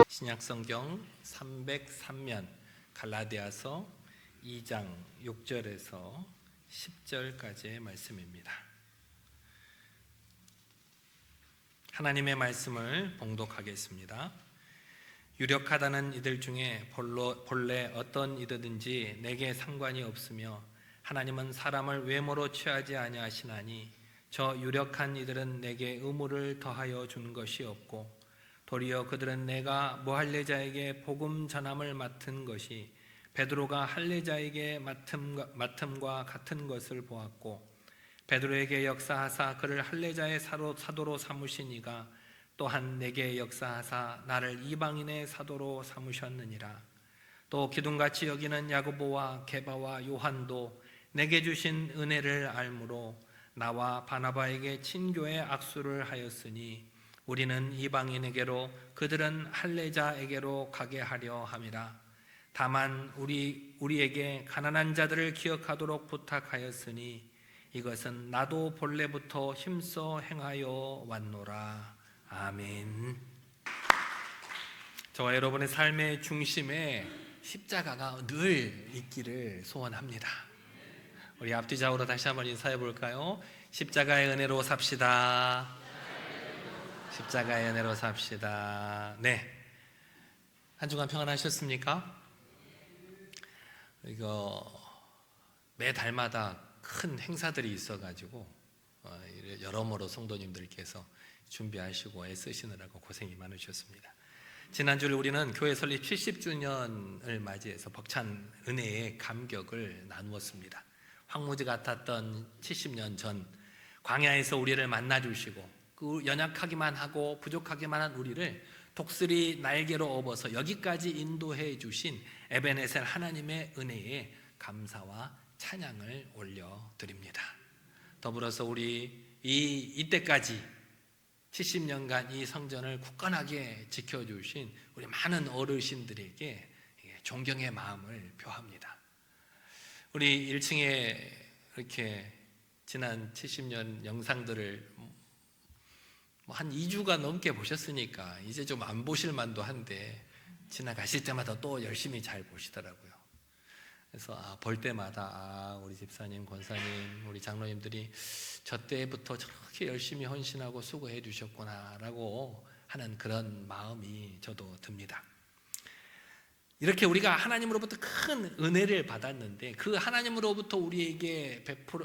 신약성경 303면 갈라디아서 2장 6절에서 10절까지의 말씀입니다. 하나님의 말씀을 봉독하겠습니다. 유력하다는 이들 중에 본래 어떤 이들든지 내게 상관이 없으며 하나님은 사람을 외모로 취하지 아니하시나니 저 유력한 이들은 내게 의무를 더하여 준 것이 없고 도리어 그들은 내가 무할례자에게 복음 전함을 맡은 것이 베드로가 할례자에게 맡음과 같은 것을 보았고 베드로에게 역사하사 그를 할례자의 사도로 삼으신 이가 또한 내게 역사하사 나를 이방인의 사도로 삼으셨느니라. 또 기둥같이 여기는 야고보와 게바와 요한도 내게 주신 은혜를 알므로 나와 바나바에게 친교의 악수를 하였으니 우리는 이방인에게로 그들은 할례자에게로 가게 하려 함이라. 다만 우리에게 가난한 자들을 기억하도록 부탁하였으니 이것은 나도 본래부터 힘써 행하여 왔노라. 아멘. 저와 여러분의 삶의 중심에 십자가가 늘 있기를 소원합니다. 우리 앞뒤좌우로 다시 한번 인사해 볼까요? 십자가의 은혜로 삽시다. 십자가의 은혜로 삽시다. 네, 한 주간 평안하셨습니까? 매 달마다 큰 행사들이 있어가지고 여러모로 성도님들께서 준비하시고 애쓰시느라고 고생이 많으셨습니다. 지난주에 우리는 교회 설립 70주년을 맞이해서 벅찬 은혜의 감격을 나누었습니다. 황무지 같았던 70년 전 광야에서 우리를 만나주시고 그 연약하기만 하고 부족하기만 한 우리를 독수리 날개로 업어서 여기까지 인도해 주신 에베네셀 하나님의 은혜에 감사와 찬양을 올려드립니다. 더불어서 우리 이때까지 70년간 이 성전을 굳건하게 지켜주신 우리 많은 어르신들에게 존경의 마음을 표합니다. 우리 1층에 이렇게 지난 70년 영상들을 한 2주가 넘게 보셨으니까 이제 좀 안 보실 만도 한데 지나가실 때마다 또 열심히 잘 보시더라고요. 그래서 볼 때마다 우리 집사님, 권사님, 우리 장로님들이 저 때부터 저렇게 열심히 헌신하고 수고해 주셨구나라고 하는 그런 마음이 저도 듭니다. 이렇게 우리가 하나님으로부터 큰 은혜를 받았는데 그 하나님으로부터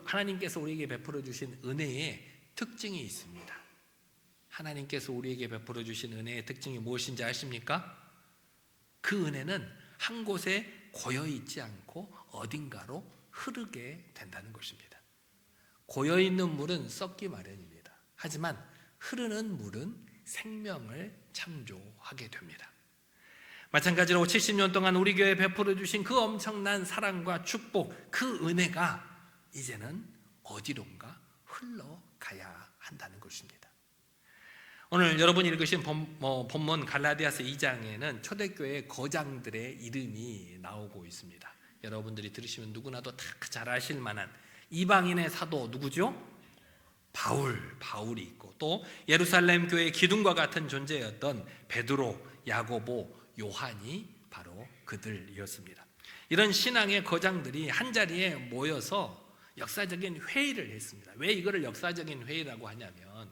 하나님께서 우리에게 베풀어 주신 은혜의 특징이 있습니다. 하나님께서 우리에게 베풀어 주신 은혜의 특징이 무엇인지 아십니까? 그 은혜는 한 곳에 고여있지 않고 어딘가로 흐르게 된다는 것입니다. 고여있는 물은 썩기 마련입니다. 하지만 흐르는 물은 생명을 창조하게 됩니다. 마찬가지로 70년 동안 우리 교회에 베풀어 주신 그 엄청난 사랑과 축복, 그 은혜가 이제는 어디론가 흘러가야 한다는 것입니다. 오늘 여러분이 읽으신 본문 갈라디아서 2장에는 초대교회 거장들의 이름이 나오고 있습니다. 여러분들이 들으시면 누구나도 다 잘 아실 만한 이방인의 사도 누구죠? 바울이 있고 또 예루살렘 교회의 기둥과 같은 존재였던 베드로, 야고보, 요한이 바로 그들이었습니다. 이런 신앙의 거장들이 한자리에 모여서 역사적인 회의를 했습니다. 왜 이거를 역사적인 회의라고 하냐면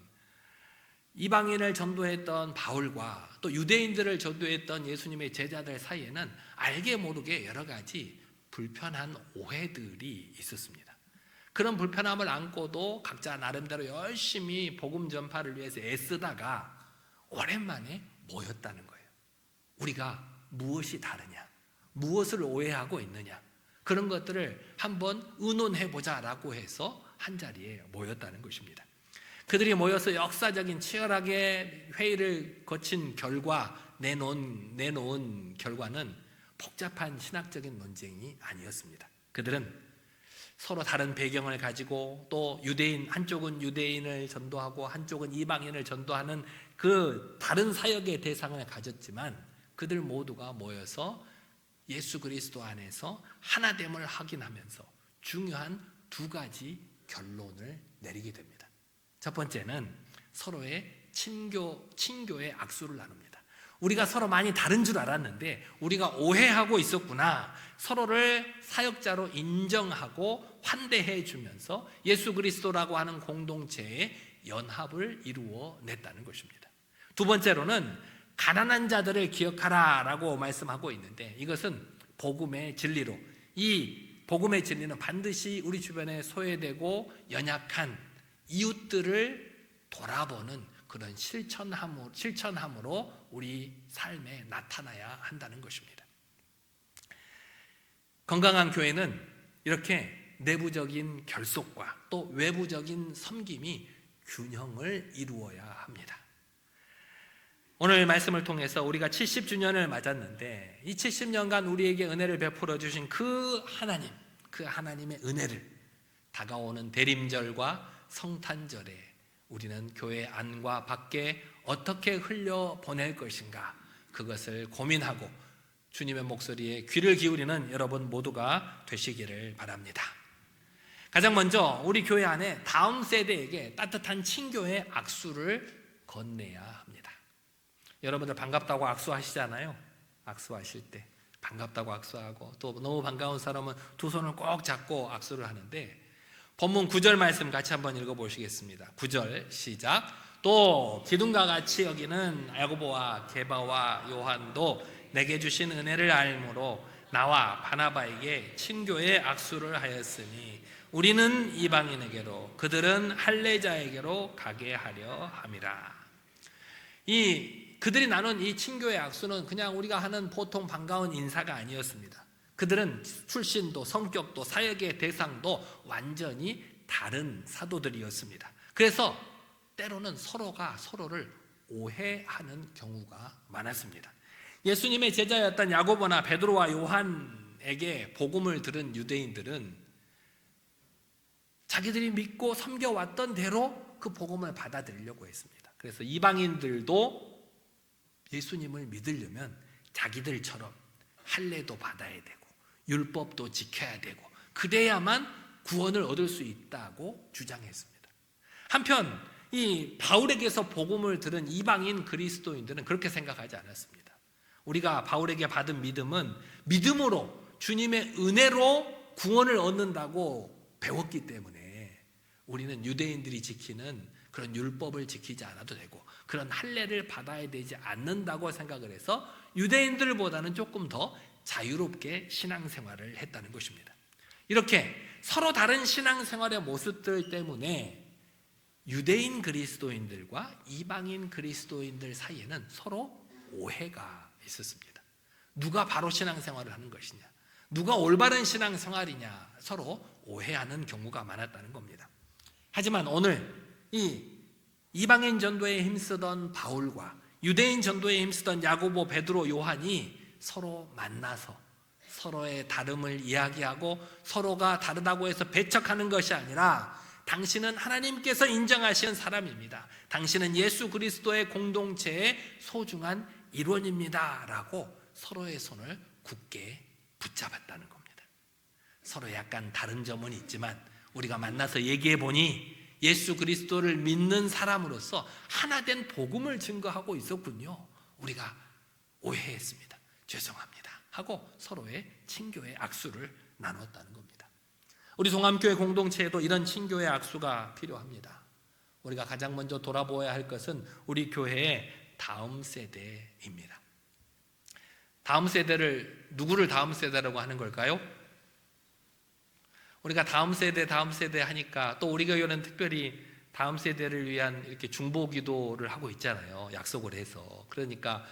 이방인을 전도했던 바울과 또 유대인들을 전도했던 예수님의 제자들 사이에는 알게 모르게 여러 가지 불편한 오해들이 있었습니다. 그런 불편함을 안고도 각자 나름대로 열심히 복음 전파를 위해서 애쓰다가 오랜만에 모였다는 거예요. 우리가 무엇이 다르냐, 무엇을 오해하고 있느냐, 그런 것들을 한번 의논해보자라고 해서 한자리에 모였다는 것입니다. 그들이 모여서 역사적인 치열하게 회의를 거친 결과 내놓은 결과는 복잡한 신학적인 논쟁이 아니었습니다. 그들은 서로 다른 배경을 가지고 또 한쪽은 유대인을 전도하고 한쪽은 이방인을 전도하는 그 다른 사역의 대상을 가졌지만 그들 모두가 모여서 예수 그리스도 안에서 하나됨을 확인하면서 중요한 두 가지 결론을 내리게 됩니다. 첫 번째는 서로의 친교의 악수를 나눕니다. 우리가 서로 많이 다른 줄 알았는데 우리가 오해하고 있었구나. 서로를 사역자로 인정하고 환대해 주면서 예수 그리스도라고 하는 공동체의 연합을 이루어 냈다는 것입니다. 두 번째로는 가난한 자들을 기억하라 라고 말씀하고 있는데, 이것은 복음의 진리로, 이 복음의 진리는 반드시 우리 주변에 소외되고 연약한 이웃들을 돌아보는 그런 실천함으로 우리 삶에 나타나야 한다는 것입니다. 건강한 교회는 이렇게 내부적인 결속과 또 외부적인 섬김이 균형을 이루어야 합니다. 오늘 말씀을 통해서 우리가 70주년을 맞았는데, 이 70년간 우리에게 은혜를 베풀어 주신 그 하나님의 은혜를 다가오는 대림절과 성탄절에 우리는 교회 안과 밖에 어떻게 흘려보낼 것인가, 그것을 고민하고 주님의 목소리에 귀를 기울이는 여러분 모두가 되시기를 바랍니다. 가장 먼저 우리 교회 안에 다음 세대에게 따뜻한 친교의 악수를 건네야 합니다. 여러분들 반갑다고 악수하시잖아요. 악수하실 때 반갑다고 악수하고, 또 너무 반가운 사람은 두 손을 꼭 잡고 악수를 하는데, 본문 9절 말씀 같이 한번 읽어보시겠습니다. 9절 시작. 또 기둥과 같이 여기는 야고보와 게바와 요한도 내게 주신 은혜를 알므로 나와 바나바에게 친교의 악수를 하였으니 우리는 이방인에게로 그들은 할례자에게로 가게 하려 함이라. 그들이 나눈 이 친교의 악수는 그냥 우리가 하는 보통 반가운 인사가 아니었습니다. 그들은 출신도 성격도 사역의 대상도 완전히 다른 사도들이었습니다. 그래서 때로는 서로가 서로를 오해하는 경우가 많았습니다. 예수님의 제자였던 야고보나 베드로와 요한에게 복음을 들은 유대인들은 자기들이 믿고 섬겨왔던 대로 그 복음을 받아들이려고 했습니다. 그래서 이방인들도 예수님을 믿으려면 자기들처럼 할례도 받아야 되고 율법도 지켜야 되고 그래야만 구원을 얻을 수 있다고 주장했습니다. 한편 이 바울에게서 복음을 들은 이방인 그리스도인들은 그렇게 생각하지 않았습니다. 우리가 바울에게 받은 믿음은 믿음으로 주님의 은혜로 구원을 얻는다고 배웠기 때문에 우리는 유대인들이 지키는 그런 율법을 지키지 않아도 되고 그런 할례를 받아야 되지 않는다고 생각을 해서 유대인들보다는 조금 더 자유롭게 신앙생활을 했다는 것입니다. 이렇게 서로 다른 신앙생활의 모습들 때문에 유대인 그리스도인들과 이방인 그리스도인들 사이에는 서로 오해가 있었습니다. 누가 바로 신앙생활을 하는 것이냐, 누가 올바른 신앙생활이냐 서로 오해하는 경우가 많았다는 겁니다. 하지만 오늘 이 이방인 전도에 힘쓰던 바울과 유대인 전도에 힘쓰던 야고보, 베드로, 요한이 서로 만나서 서로의 다름을 이야기하고 서로가 다르다고 해서 배척하는 것이 아니라 당신은 하나님께서 인정하신 사람입니다. 당신은 예수 그리스도의 공동체의 소중한 일원입니다. 라고 서로의 손을 굳게 붙잡았다는 겁니다. 서로 약간 다른 점은 있지만 우리가 만나서 얘기해 보니 예수 그리스도를 믿는 사람으로서 하나된 복음을 증거하고 있었군요. 우리가 오해했습니다. 죄송합니다. 하고 서로의 친교의 악수를 나눴다는 겁니다. 우리 동암교회 공동체에도 이런 친교의 악수가 필요합니다. 우리가 가장 먼저 돌아보아야 할 것은 우리 교회의 다음 세대입니다. 다음 세대를, 누구를 다음 세대라고 하는 걸까요? 우리가 다음 세대 하니까 또 우리 교회는 특별히 다음 세대를 위한 이렇게 중보 기도를 하고 있잖아요. 약속을 해서. 그러니까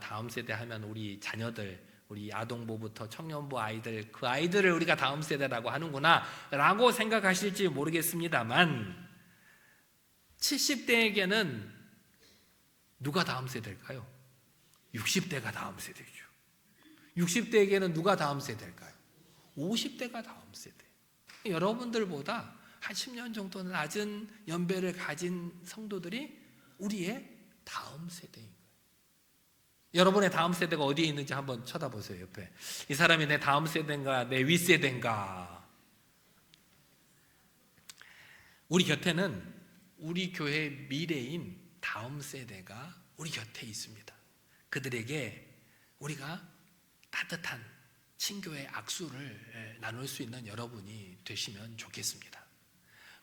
다음 세대 하면 우리 자녀들, 우리 아동부부터 청년부 아이들, 그 아이들을 우리가 다음 세대라고 하는구나 라고 생각하실지 모르겠습니다만 70대에게는 누가 다음 세대일까요? 60대가 다음 세대죠. 60대에게는 누가 다음 세대일까요? 50대가 다음 세대. 여러분들보다 한 10년 정도 낮은 연배를 가진 성도들이 우리의 다음 세대인 거예요. 여러분의 다음 세대가 어디에 있는지 한번 쳐다보세요. 옆에 이 사람이 내 다음 세대인가 내 윗세대인가. 우리 곁에는 우리 교회 미래인 다음 세대가 우리 곁에 있습니다. 그들에게 우리가 따뜻한 친교의 악수를 나눌 수 있는 여러분이 되시면 좋겠습니다.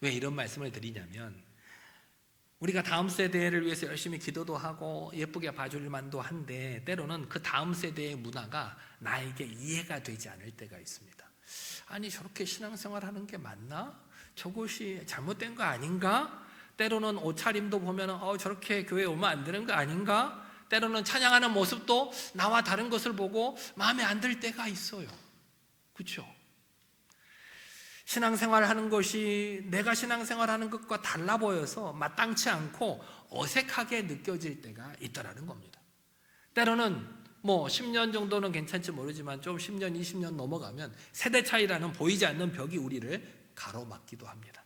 왜 이런 말씀을 드리냐면, 우리가 다음 세대를 위해서 열심히 기도도 하고 예쁘게 봐줄 만도 한데, 때로는 그 다음 세대의 문화가 나에게 이해가 되지 않을 때가 있습니다. 아니, 저렇게 신앙생활하는 게 맞나? 저것이 잘못된 거 아닌가? 때로는 옷차림도 보면 저렇게 교회에 오면 안 되는 거 아닌가? 때로는 찬양하는 모습도 나와 다른 것을 보고 마음에 안 들 때가 있어요. 그렇죠? 신앙생활 하는 것이 내가 신앙생활 하는 것과 달라 보여서 마땅치 않고 어색하게 느껴질 때가 있다라는 겁니다. 때로는 10년 정도는 괜찮지 모르지만 좀 10년, 20년 넘어가면 세대 차이라는 보이지 않는 벽이 우리를 가로막기도 합니다.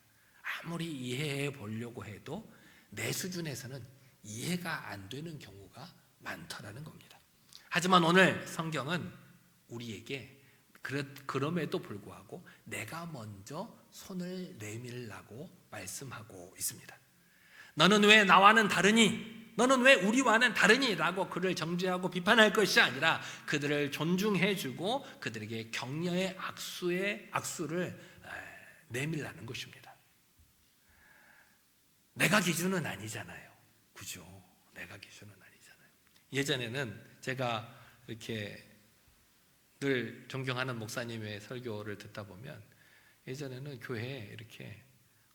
아무리 이해해 보려고 해도 내 수준에서는 이해가 안 되는 경우가 많다라는 겁니다. 하지만 오늘 성경은 우리에게 그럼에도 불구하고 내가 먼저 손을 내밀라고 말씀하고 있습니다. 너는 왜 나와는 다르니? 너는 왜 우리와는 다르니? 라고 그를 정죄하고 비판할 것이 아니라 그들을 존중해주고 그들에게 격려의 악수를 내밀라는 것입니다. 내가 기준은 아니잖아요. 그죠? 내가 기준은 아니잖아요. 예전에는 제가 이렇게 늘 존경하는 목사님의 설교를 듣다 보면, 예전에는 교회에 이렇게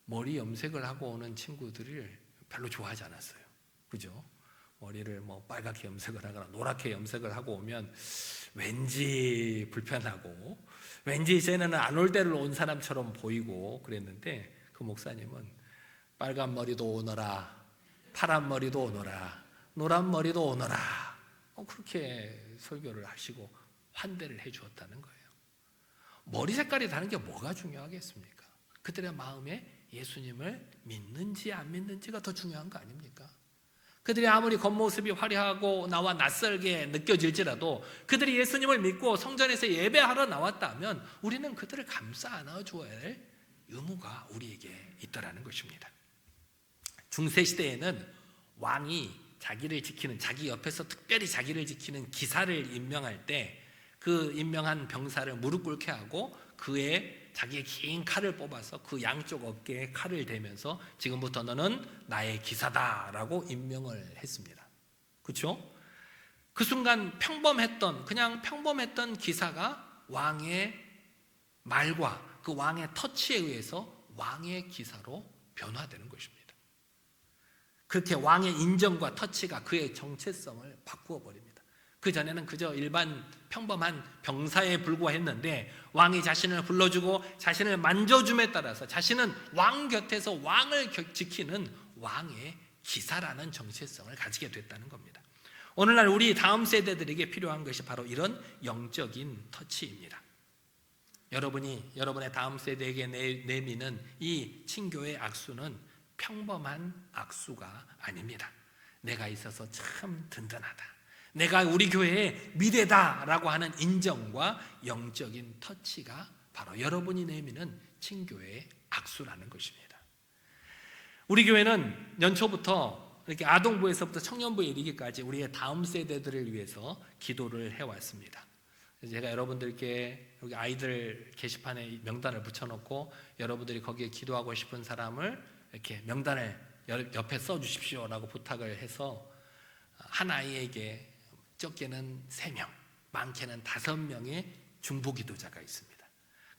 머리 염색을 하고 오는 친구들을 별로 좋아하지 않았어요. 그죠? 머리를 빨갛게 염색을 하거나 노랗게 염색을 하고 오면 왠지 불편하고, 왠지 쟤는 안 올 때를 온 사람처럼 보이고 그랬는데, 그 목사님은 빨간 머리도 오너라, 파란 머리도 오너라, 노란 머리도 오너라, 그렇게 설교를 하시고 환대를 해 주었다는 거예요. 머리 색깔이 다른 게 뭐가 중요하겠습니까? 그들의 마음에 예수님을 믿는지 안 믿는지가 더 중요한 거 아닙니까? 그들이 아무리 겉모습이 화려하고 나와 낯설게 느껴질지라도 그들이 예수님을 믿고 성전에서 예배하러 나왔다면 우리는 그들을 감싸 안아줘야 할 의무가 우리에게 있다라는 것입니다. 중세시대에는 왕이 자기를 지키는, 자기 옆에서 특별히 자기를 지키는 기사를 임명할 때 그 임명한 병사를 무릎 꿇게 하고 그의 자기의 긴 칼을 뽑아서 그 양쪽 어깨에 칼을 대면서 지금부터 너는 나의 기사다라고 임명을 했습니다. 그렇죠? 그 순간 그냥 평범했던 기사가 왕의 말과 그 왕의 터치에 의해서 왕의 기사로 변화되는 것입니다. 그렇게 왕의 인정과 터치가 그의 정체성을 바꾸어 버립니다. 그 전에는 그저 일반 평범한 병사에 불과했는데, 왕이 자신을 불러주고 자신을 만져줌에 따라서 자신은 왕 곁에서 왕을 지키는 왕의 기사라는 정체성을 가지게 됐다는 겁니다. 오늘날 우리 다음 세대들에게 필요한 것이 바로 이런 영적인 터치입니다. 여러분이 여러분의 다음 세대에게 내미는 이 친교의 악수는 평범한 악수가 아닙니다. 내가 있어서 참 든든하다, 내가 우리 교회의 미래다라고 하는 인정과 영적인 터치가 바로 여러분이 내미는 친교의 악수라는 것입니다. 우리 교회는 연초부터 이렇게 아동부에서부터 청년부에 이르기까지 우리의 다음 세대들을 위해서 기도를 해왔습니다. 제가 여러분들께 여기 아이들 게시판에 명단을 붙여놓고 여러분들이 거기에 기도하고 싶은 사람을 이렇게 명단을 옆에 써주십시오라고 부탁을 해서 한 아이에게 적게는 3명, 많게는 5명의 중보기도자가 있습니다.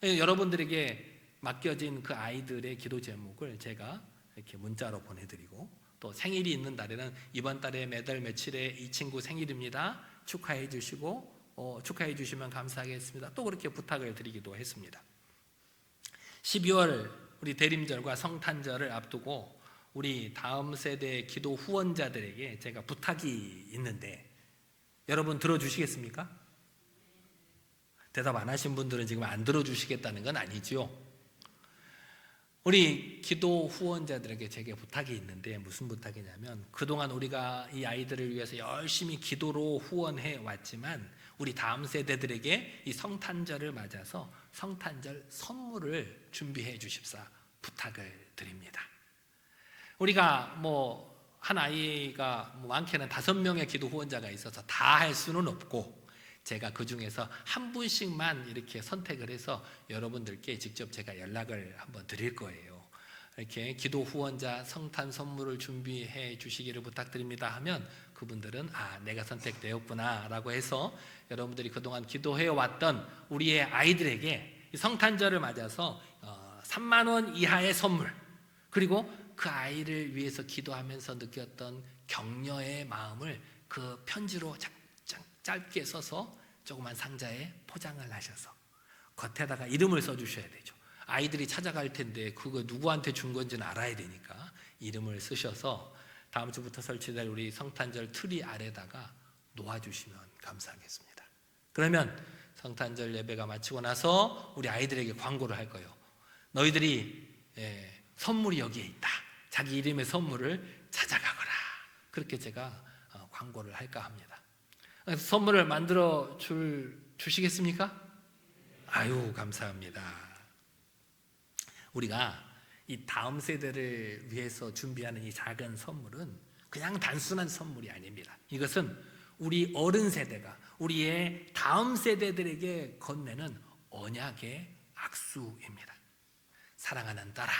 여러분들에게 맡겨진 그 아이들의 기도 제목을 제가 이렇게 문자로 보내드리고, 또 생일이 있는 달에는 이번 달에 몇 월 며칠에 이 친구 생일입니다, 축하해 주시고 축하해 주시면 감사하겠습니다, 또 그렇게 부탁을 드리기도 했습니다. 12월 우리 대림절과 성탄절을 앞두고 우리 다음 세대 기도 후원자들에게 제가 부탁이 있는데 여러분 들어주시겠습니까? 대답 안 하신 분들은 지금 안 들어주시겠다는 건 아니죠. 우리 기도 후원자들에게 제게 부탁이 있는데, 무슨 부탁이냐면, 그동안 우리가 이 아이들을 위해서 열심히 기도로 후원해 왔지만 우리 다음 세대들에게 이 성탄절을 맞아서 성탄절 선물을 준비해 주십사 부탁을 드립니다. 우리가 한 아이가 많게는 5명의 기도 후원자가 있어서 다 할 수는 없고, 제가 그 중에서 한 분씩만 이렇게 선택을 해서 여러분들께 직접 제가 연락을 한번 드릴 거예요. 이렇게 기도 후원자 성탄 선물을 준비해 주시기를 부탁드립니다 하면 그분들은 내가 선택되었구나 라고 해서 여러분들이 그동안 기도해 왔던 우리의 아이들에게 성탄절을 맞아서 3만 원 이하의 선물, 그리고 그 아이를 위해서 기도하면서 느꼈던 격려의 마음을 그 편지로 짧게 써서 조그만 상자에 포장을 하셔서 겉에다가 이름을 써주셔야 되죠. 아이들이 찾아갈 텐데 그거 누구한테 준 건지는 알아야 되니까 이름을 쓰셔서 다음 주부터 설치될 우리 성탄절 트리 아래다가 놓아주시면 감사하겠습니다. 그러면 성탄절 예배가 마치고 나서 우리 아이들에게 광고를 할 거예요. 너희들이 선물이 여기에 있다. 자기 이름의 선물을 찾아가거라. 그렇게 제가 광고를 할까 합니다. 선물을 만들어 주시겠습니까? 아유, 감사합니다. 우리가 이 다음 세대를 위해서 준비하는 이 작은 선물은 그냥 단순한 선물이 아닙니다. 이것은 우리 어른 세대가 우리의 다음 세대들에게 건네는 언약의 악수입니다. 사랑하는 딸아,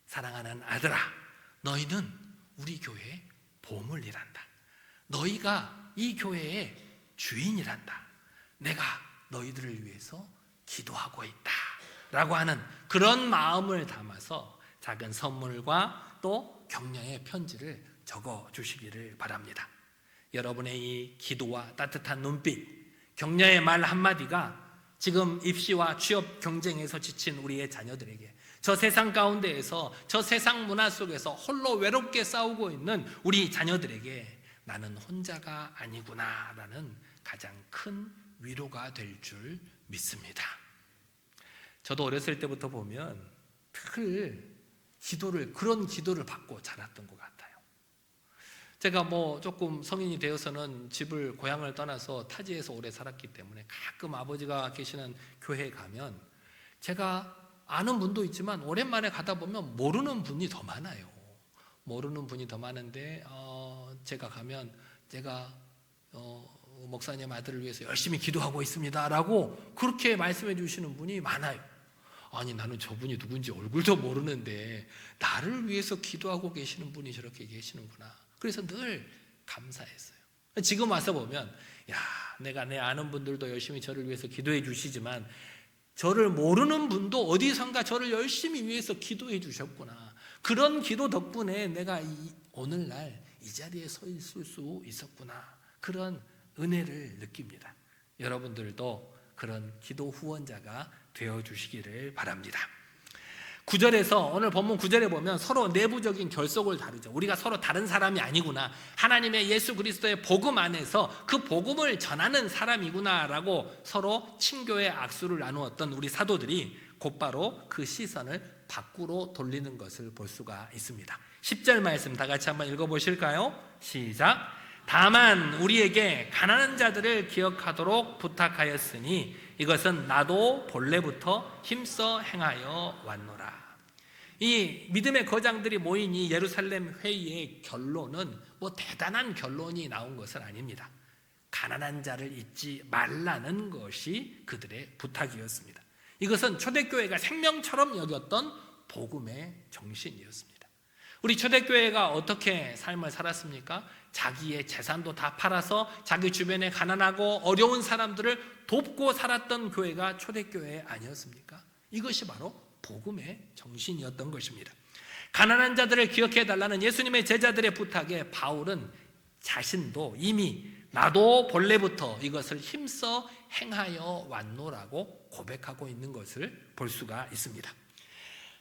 사랑하는 아들아, 너희는 우리 교회의 보물이란다. 너희가 이 교회의 주인이란다. 내가 너희들을 위해서 기도하고 있다 라고 하는 그런 마음을 담아서 작은 선물과 또 격려의 편지를 적어 주시기를 바랍니다. 여러분의 이 기도와 따뜻한 눈빛, 격려의 말 한마디가 지금 입시와 취업 경쟁에서 지친 우리의 자녀들에게, 저 세상 가운데에서 저 세상 문화 속에서 홀로 외롭게 싸우고 있는 우리 자녀들에게 나는 혼자가 아니구나 라는 가장 큰 위로가 될 줄 믿습니다. 저도 어렸을 때부터 보면 그런 기도를 받고 자랐던 것 같아요. 제가 조금 성인이 되어서는 고향을 떠나서 타지에서 오래 살았기 때문에 가끔 아버지가 계시는 교회에 가면 제가 아는 분도 있지만 오랜만에 가다 보면 모르는 분이 더 많아요. 모르는 분이 더 많은데 제가 가면 제가 목사님 아들을 위해서 열심히 기도하고 있습니다 라고 그렇게 말씀해 주시는 분이 많아요. 아니, 나는 저분이 누군지 얼굴도 모르는데 나를 위해서 기도하고 계시는 분이 저렇게 계시는구나. 그래서 늘 감사했어요. 지금 와서 보면 내가 내 아는 분들도 열심히 저를 위해서 기도해 주시지만 저를 모르는 분도 어디선가 저를 열심히 위해서 기도해 주셨구나. 그런 기도 덕분에 내가 오늘날 이 자리에 서 있을 수 있었구나. 그런 은혜를 느낍니다. 여러분들도 그런 기도 후원자가 되어주시기를 바랍니다. 9절에서 오늘 본문 9절에 보면 서로 내부적인 결속을 다루죠. 우리가 서로 다른 사람이 아니구나. 하나님의 예수 그리스도의 복음 안에서 그 복음을 전하는 사람이구나 라고 서로 친교의 악수를 나누었던 우리 사도들이 곧바로 그 시선을 밖으로 돌리는 것을 볼 수가 있습니다. 10절 말씀 다 같이 한번 읽어보실까요? 시작. 다만 우리에게 가난한 자들을 기억하도록 부탁하였으니 이것은 나도 본래부터 힘써 행하여 왔노라. 이 믿음의 거장들이 모인 이 예루살렘 회의의 결론은 대단한 결론이 나온 것은 아닙니다. 가난한 자를 잊지 말라는 것이 그들의 부탁이었습니다. 이것은 초대교회가 생명처럼 여겼던 복음의 정신이었습니다. 우리 초대교회가 어떻게 삶을 살았습니까? 자기의 재산도 다 팔아서 자기 주변에 가난하고 어려운 사람들을 돕고 살았던 교회가 초대교회 아니었습니까? 이것이 바로 복음의 정신이었던 것입니다. 가난한 자들을 기억해 달라는 예수님의 제자들의 부탁에 바울은 자신도 이미 나도 본래부터 이것을 힘써 행하여 왔노라고 고백하고 있는 것을 볼 수가 있습니다.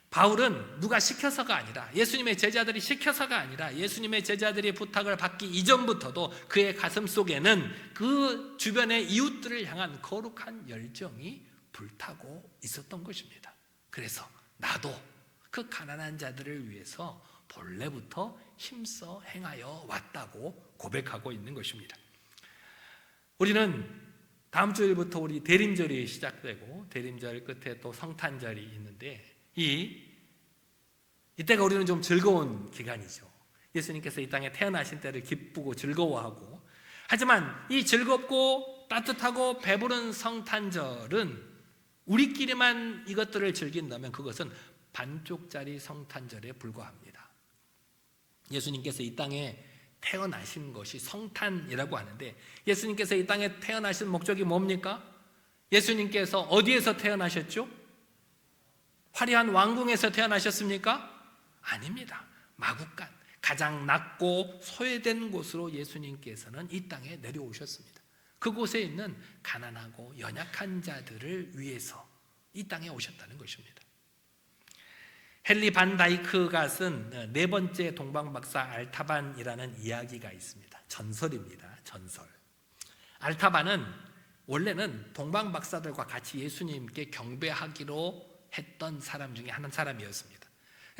바울은 누가 시켜서가 아니라, 예수님의 제자들이 시켜서가 아니라 예수님의 제자들의 부탁을 받기 이전부터도 그의 가슴 속에는 그 주변의 이웃들을 향한 거룩한 열정이 불타고 있었던 것입니다. 그래서 나도 그 가난한 자들을 위해서 본래부터 힘써 행하여 왔다고 고백하고 있는 것입니다. 우리는 다음 주일부터 우리 대림절이 시작되고 대림절 끝에 또 성탄절이 있는데 이 이때가 우리는 좀 즐거운 기간이죠. 예수님께서 이 땅에 태어나신 때를 기쁘고 즐거워하고, 하지만 이 즐겁고 따뜻하고 배부른 성탄절은 우리끼리만 이것들을 즐긴다면 그것은 반쪽짜리 성탄절에 불과합니다. 예수님께서 이 땅에 태어나신 것이 성탄이라고 하는데, 예수님께서 이 땅에 태어나신 목적이 뭡니까? 예수님께서 어디에서 태어나셨죠? 화려한 왕궁에서 태어나셨습니까? 아닙니다. 마구간, 가장 낮고 소외된 곳으로 예수님께서는 이 땅에 내려오셨습니다. 그곳에 있는 가난하고 연약한 자들을 위해서 이 땅에 오셨다는 것입니다. 헨리 반 다이크가 쓴 네 번째 동방박사 알타반이라는 이야기가 있습니다. 전설입니다. 전설. 알타반은 원래는 동방박사들과 같이 예수님께 경배하기로 했던 사람 중에 한 사람이었습니다.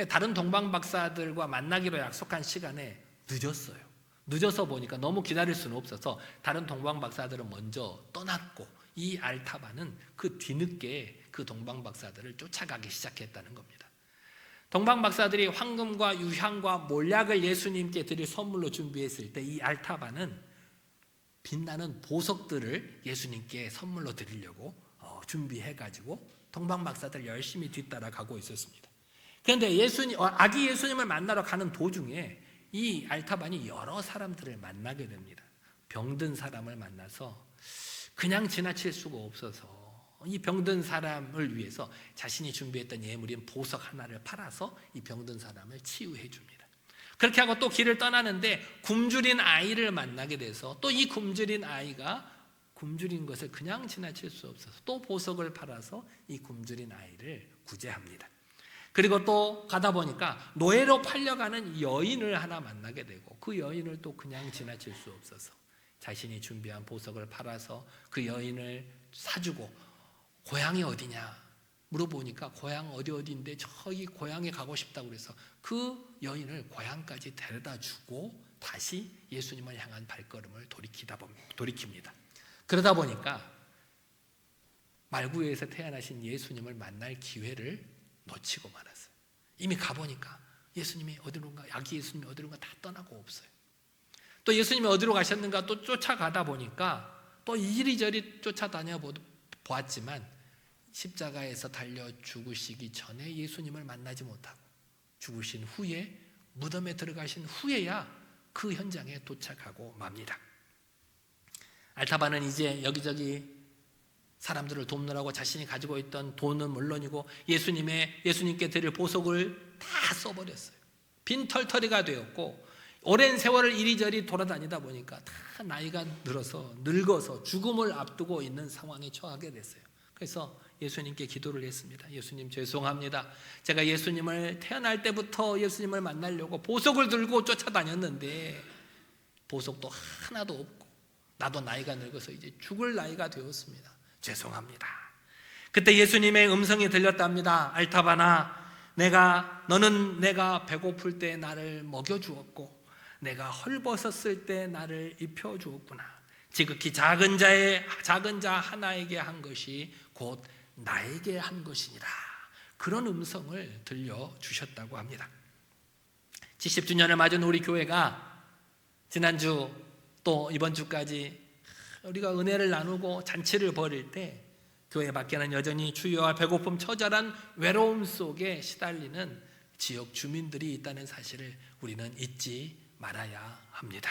다른 동방박사들과 만나기로 약속한 시간에 늦었어요. 늦어서 보니까 너무 기다릴 수는 없어서 다른 동방박사들은 먼저 떠났고, 이 알타반은 그 뒤늦게 그 동방박사들을 쫓아가기 시작했다는 겁니다. 동방박사들이 황금과 유향과 몰약을 예수님께 드릴 선물로 준비했을 때 이 알타반은 빛나는 보석들을 예수님께 선물로 드리려고 준비해가지고 동방박사들 열심히 뒤따라가고 있었습니다. 그런데 아기 예수님을 만나러 가는 도중에 이 알타반이 여러 사람들을 만나게 됩니다. 병든 사람을 만나서 그냥 지나칠 수가 없어서 이 병든 사람을 위해서 자신이 준비했던 예물인 보석 하나를 팔아서 이 병든 사람을 치유해 줍니다. 그렇게 하고 또 길을 떠나는데 굶주린 아이를 만나게 돼서 또 이 굶주린 아이가 굶주린 것을 그냥 지나칠 수 없어서 또 보석을 팔아서 이 굶주린 아이를 구제합니다. 그리고 또 가다 보니까 노예로 팔려가는 여인을 하나 만나게 되고, 그 여인을 또 그냥 지나칠 수 없어서 자신이 준비한 보석을 팔아서 그 여인을 사주고, 고향이 어디냐 물어보니까 고향 어디인데 저기 고향에 가고 싶다고 그래서 그 여인을 고향까지 데려다 주고 다시 예수님을 향한 발걸음을 돌이킵니다. 그러다 보니까 말구에서 태어나신 예수님을 만날 기회를 놓치고 말았어요. 이미 가보니까 예수님이 어디론가, 아기 예수님이 어디론가 다 떠나고 없어요. 또 예수님이 어디로 가셨는가 또 쫓아가다 보니까 또 이리저리 쫓아다녀 보았지만 십자가에서 달려 죽으시기 전에 예수님을 만나지 못하고 죽으신 후에 무덤에 들어가신 후에야 그 현장에 도착하고 맙니다. 알타반은 이제 여기저기 사람들을 돕느라고 자신이 가지고 있던 돈은 물론이고 예수님께 드릴 보석을 다 써버렸어요. 빈털터리가 되었고, 오랜 세월을 이리저리 돌아다니다 보니까 다 나이가 늙어서 죽음을 앞두고 있는 상황에 처하게 됐어요. 그래서 예수님께 기도를 했습니다. 예수님 죄송합니다. 제가 예수님을 태어날 때부터 예수님을 만나려고 보석을 들고 쫓아다녔는데 보석도 하나도 없고 나도 나이가 늙어서 이제 죽을 나이가 되었습니다. 죄송합니다. 그때 예수님의 음성이 들렸답니다. 알타반아, 너는 내가 배고플 때 나를 먹여주었고 내가 헐벗었을 때 나를 입혀주었구나. 지극히 작은 자 하나에게 한 것이 곧 나에게 한 것이니라. 그런 음성을 들려주셨다고 합니다. 70주년을 맞은 우리 교회가 지난주 또 이번 주까지 우리가 은혜를 나누고 잔치를 벌일 때 교회 밖에는 여전히 추위와 배고픔, 처절한 외로움 속에 시달리는 지역 주민들이 있다는 사실을 우리는 잊지 말아야 합니다.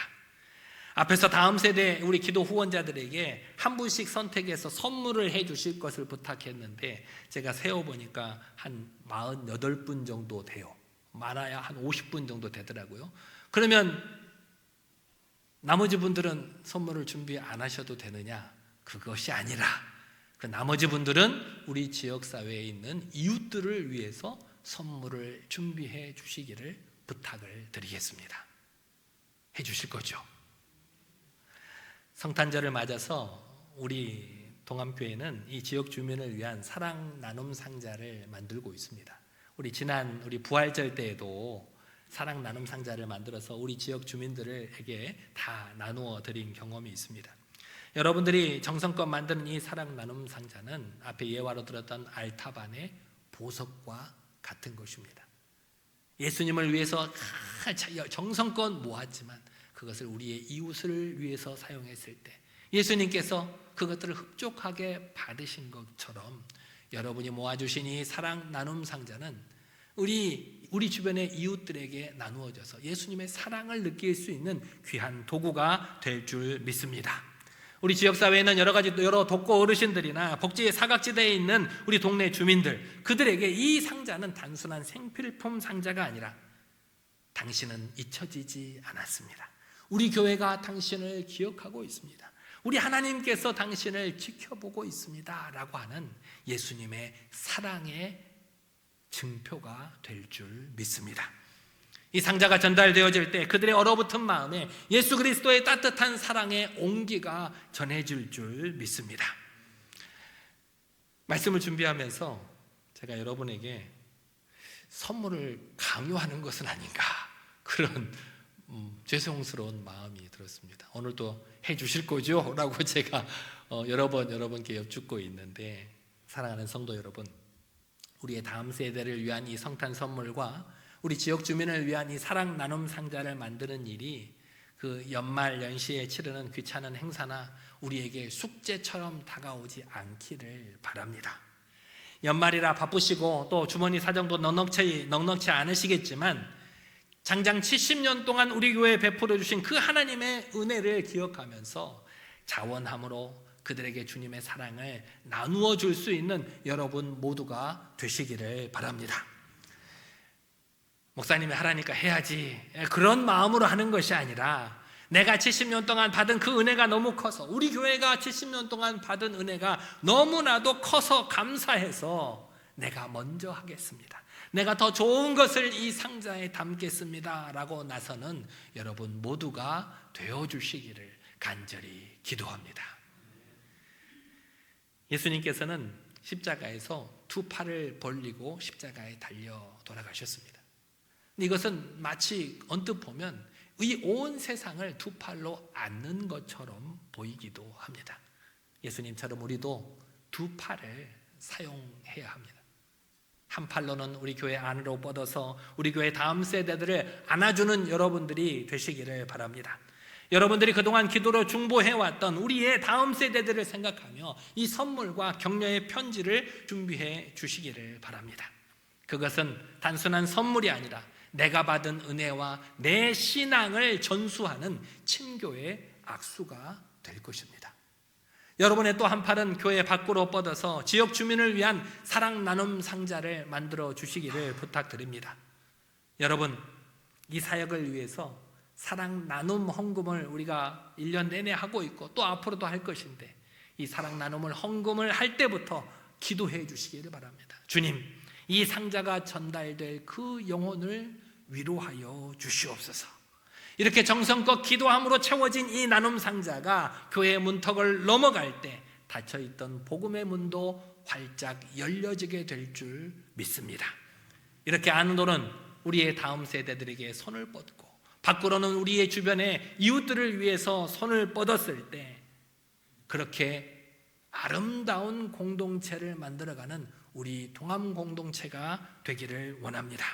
앞에서 다음 세대 우리 기도 후원자들에게 한 분씩 선택해서 선물을 해 주실 것을 부탁했는데 제가 세어보니까 한 48분 정도 돼요. 많아야 한 50분 정도 되더라고요. 그러면 나머지 분들은 선물을 준비 안 하셔도 되느냐? 그것이 아니라 그 나머지 분들은 우리 지역사회에 있는 이웃들을 위해서 선물을 준비해 주시기를 부탁을 드리겠습니다. 해 주실 거죠? 성탄절을 맞아서 우리 동암교회는 이 지역 주민을 위한 사랑 나눔 상자를 만들고 있습니다. 우리 부활절 때에도 사랑 나눔 상자를 만들어서 우리 지역 주민들에게 다 나누어 드린 경험이 있습니다. 여러분들이 정성껏 만드는 이 사랑 나눔 상자는 앞에 예화로 들었던 알타반의 보석과 같은 것입니다. 예수님을 위해서 정성껏 모았지만 그것을 우리의 이웃을 위해서 사용했을 때 예수님께서 그것들을 흡족하게 받으신 것처럼 여러분이 모아주신 이 사랑 나눔 상자는 우리 주변의 이웃들에게 나누어져서 예수님의 사랑을 느낄 수 있는 귀한 도구가 될 줄 믿습니다. 우리 지역사회에는 여러 독거 어르신들이나 복지의 사각지대에 있는 우리 동네 주민들, 그들에게 이 상자는 단순한 생필품 상자가 아니라 당신은 잊혀지지 않았습니다. 우리 교회가 당신을 기억하고 있습니다. 우리 하나님께서 당신을 지켜보고 있습니다 라고 하는 예수님의 사랑의 증표가 될 줄 믿습니다. 이 상자가 전달되어질 때 그들의 얼어붙은 마음에 예수 그리스도의 따뜻한 사랑의 온기가 전해질 줄 믿습니다. 말씀을 준비하면서 제가 여러분에게 선물을 강요하는 것은 아닌가 그런 죄송스러운 마음이 들었습니다. 오늘도 해주실 거죠? 라고 제가 여러 번 여러분께 여쭙고 있는데, 사랑하는 성도 여러분, 우리의 다음 세대를 위한 이 성탄 선물과 우리 지역 주민을 위한 이 사랑 나눔 상자를 만드는 일이 그 연말 연시에 치르는 귀찮은 행사나 우리에게 숙제처럼 다가오지 않기를 바랍니다. 연말이라 바쁘시고 또 주머니 사정도 넉넉치 않으시겠지만 장장 70년 동안 우리 교회에 베풀어 주신 그 하나님의 은혜를 기억하면서 자원함으로 그들에게 주님의 사랑을 나누어 줄 수 있는 여러분 모두가 되시기를 바랍니다. 목사님이 하라니까 해야지, 그런 마음으로 하는 것이 아니라 내가 70년 동안 받은 그 은혜가 너무 커서, 우리 교회가 70년 동안 받은 은혜가 너무나도 커서 감사해서 내가 먼저 하겠습니다, 내가 더 좋은 것을 이 상자에 담겠습니다 라고 나서는 여러분 모두가 되어주시기를 간절히 기도합니다. 예수님께서는 십자가에서 두 팔을 벌리고 십자가에 달려 돌아가셨습니다. 이것은 마치 언뜻 보면 이 온 세상을 두 팔로 안는 것처럼 보이기도 합니다. 예수님처럼 우리도 두 팔을 사용해야 합니다. 한 팔로는 우리 교회 안으로 뻗어서 우리 교회 다음 세대들을 안아주는 여러분들이 되시기를 바랍니다. 여러분들이 그동안 기도로 중보해왔던 우리의 다음 세대들을 생각하며 이 선물과 격려의 편지를 준비해 주시기를 바랍니다. 그것은 단순한 선물이 아니라 내가 받은 은혜와 내 신앙을 전수하는 친교의 악수가 될 것입니다. 여러분의 또 한 팔은 교회 밖으로 뻗어서 지역 주민을 위한 사랑 나눔 상자를 만들어 주시기를 부탁드립니다. 여러분, 이 사역을 위해서 사랑 나눔 헌금을 우리가 1년 내내 하고 있고 또 앞으로도 할 것인데, 이 사랑 나눔을 헌금을 할 때부터 기도해 주시기를 바랍니다. 주님, 이 상자가 전달될 그 영혼을 위로하여 주시옵소서. 이렇게 정성껏 기도함으로 채워진 이 나눔 상자가 교회의 문턱을 넘어갈 때 닫혀있던 복음의 문도 활짝 열려지게 될 줄 믿습니다. 이렇게 안으로는 우리의 다음 세대들에게 손을 뻗고 밖으로는 우리의 주변의 이웃들을 위해서 손을 뻗었을 때 그렇게 아름다운 공동체를 만들어가는 우리 동암 공동체가 되기를 원합니다.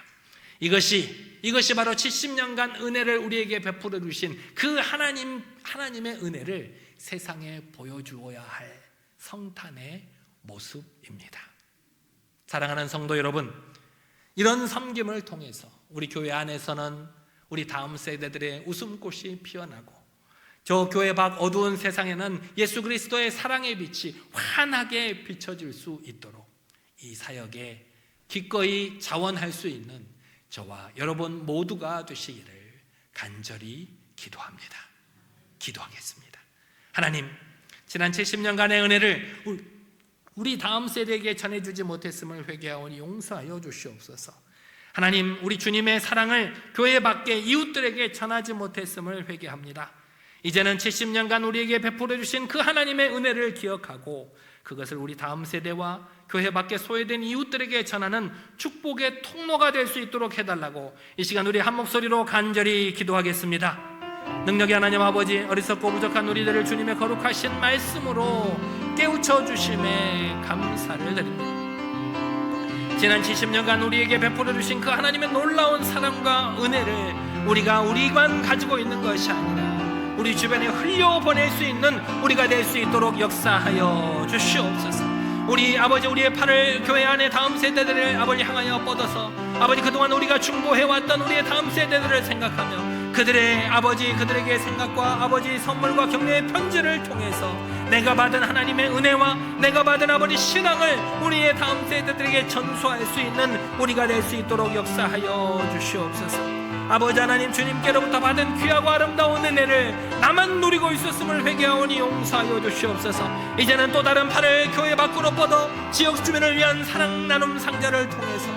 이것이 바로 70년간 은혜를 우리에게 베풀어 주신 그 하나님의 은혜를 세상에 보여주어야 할 성탄의 모습입니다. 사랑하는 성도 여러분, 이런 섬김을 통해서 우리 교회 안에서는 우리 다음 세대들의 웃음꽃이 피어나고 저 교회 밖 어두운 세상에는 예수 그리스도의 사랑의 빛이 환하게 비춰질 수 있도록 이 사역에 기꺼이 자원할 수 있는 저와 여러분 모두가 되시기를 간절히 기도하겠습니다. 하나님, 지난 70년간의 은혜를 우리 다음 세대에게 전해주지 못했음을 회개하오니 용서하여 주시옵소서. 하나님, 우리 주님의 사랑을 교회 밖의 이웃들에게 전하지 못했음을 회개합니다. 이제는 70년간 우리에게 베풀어 주신 그 하나님의 은혜를 기억하고 그것을 우리 다음 세대와 교회 밖에 소외된 이웃들에게 전하는 축복의 통로가 될 수 있도록 해달라고 이 시간 우리 한 목소리로 간절히 기도하겠습니다. 능력의 하나님 아버지, 어리석고 부족한 우리들을 주님의 거룩하신 말씀으로 깨우쳐 주심에 감사를 드립니다. 지난 70년간 우리에게 베풀어 주신 그 하나님의 놀라운 사랑과 은혜를 우리만 가지고 있는 것이 아니라 우리 주변에 흘려보낼 수 있는 우리가 될 수 있도록 역사하여 주시옵소서. 우리 아버지, 우리의 팔을 교회 안에 다음 세대들을 아버지 향하여 뻗어서 아버지, 그동안 우리가 중보해왔던 우리의 다음 세대들을 생각하며 그들의 아버지, 그들에게 생각과 아버지 선물과 격려의 편지를 통해서 내가 받은 하나님의 은혜와 내가 받은 아버지 신앙을 우리의 다음 세대들에게 전수할 수 있는 우리가 될 수 있도록 역사하여 주시옵소서. 아버지 하나님, 주님께로부터 받은 귀하고 아름다운 은혜를 나만 누리고 있었음을 회개하오니 용서하여 주시옵소서. 이제는 또 다른 팔을 교회 밖으로 뻗어 지역 주민을 위한 사랑 나눔 상자를 통해서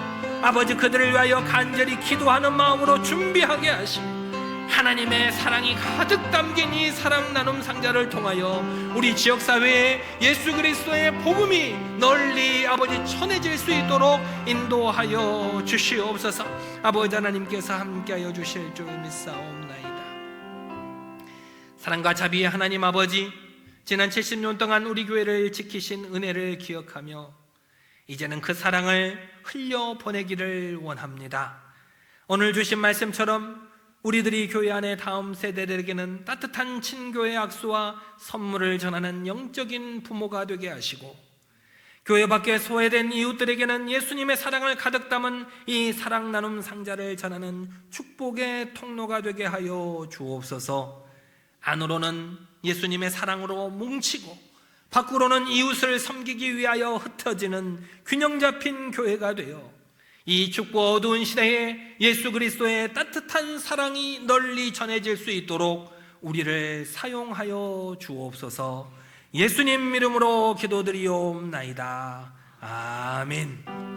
아버지, 그들을 위하여 간절히 기도하는 마음으로 준비하게 하시고 하나님의 사랑이 가득 담긴 이 사랑 나눔 상자를 통하여 우리 지역사회에 예수 그리스도의 복음이 널리 아버지 전해질 수 있도록 인도하여 주시옵소서. 아버지 하나님께서 함께하여 주실 줄 믿사옵나이다. 사랑과 자비의 하나님 아버지, 지난 70년 동안 우리 교회를 지키신 은혜를 기억하며 이제는 그 사랑을 흘려보내기를 원합니다. 오늘 주신 말씀처럼 우리들이 교회 안에 다음 세대들에게는 따뜻한 친교의 악수와 선물을 전하는 영적인 부모가 되게 하시고 교회 밖에 소외된 이웃들에게는 예수님의 사랑을 가득 담은 이 사랑 나눔 상자를 전하는 축복의 통로가 되게 하여 주옵소서. 안으로는 예수님의 사랑으로 뭉치고 밖으로는 이웃을 섬기기 위하여 흩어지는 균형 잡힌 교회가 되어 이 춥고 어두운 시대에 예수 그리스도의 따뜻한 사랑이 널리 전해질 수 있도록 우리를 사용하여 주옵소서. 예수님 이름으로 기도드리옵나이다. 아멘.